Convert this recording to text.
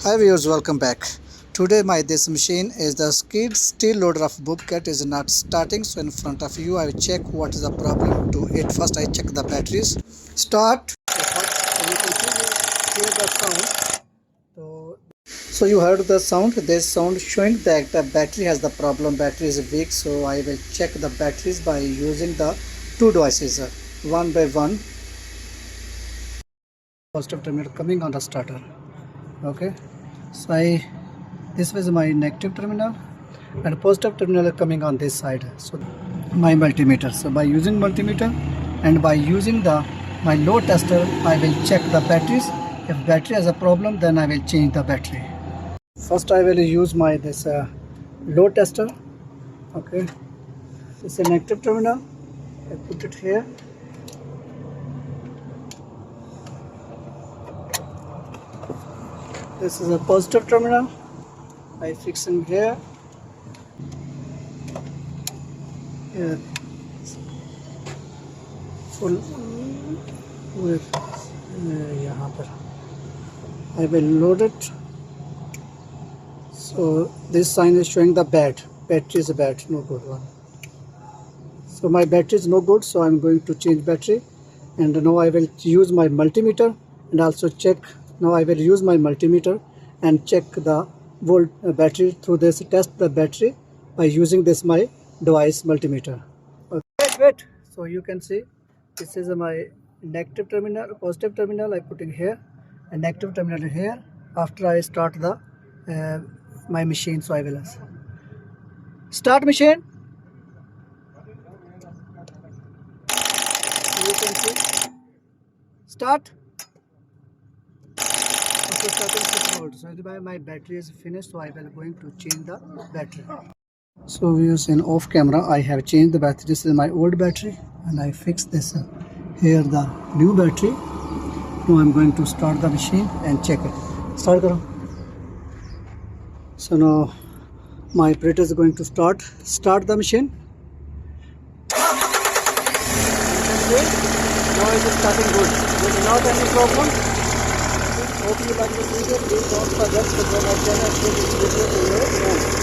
Hi viewers, welcome back. Today this machine is the skid steel loader of Bobcat is not starting. So in front of you I will check what is the problem to it. First I check the batteries. Start. So you can hear the sound. So you heard the sound. This sound showing that the battery has the problem. Battery is weak. So I will check the batteries by using the two devices one by one. Positive terminal coming on the starter. Okay. So this was my negative terminal and positive terminal coming on this side. So my multimeter. So by using multimeter and by using my load tester, I will check the batteries. If battery has a problem, then I will change the battery. First I will use this load tester. Okay, this is a negative terminal. I put it here. This is a positive terminal. I fix in here. Full with I will load it. So this sign is showing the bad. Battery is bad, no good one. So my battery is no good, so I'm going to change battery. And now I will use my multimeter and also check. Now I will use my multimeter and check the volt battery through this. Test the battery by using this my device multimeter. Okay, wait. So you can see this is my negative terminal, positive terminal. I put in here, and negative terminal here. After I start my machine, so I will start machine. So you can see start. So my battery is finished, so I will going to change the battery. So viewers, in off camera I have changed the battery. This is my old battery and I fixed this here the new battery. Now I'm going to start the machine and check it. Start karo. So now my operator is going to start the machine. Now it is starting good. There is not any problem. Hope you like this video. Please don't forget to subscribe my channel and share this video to your friends.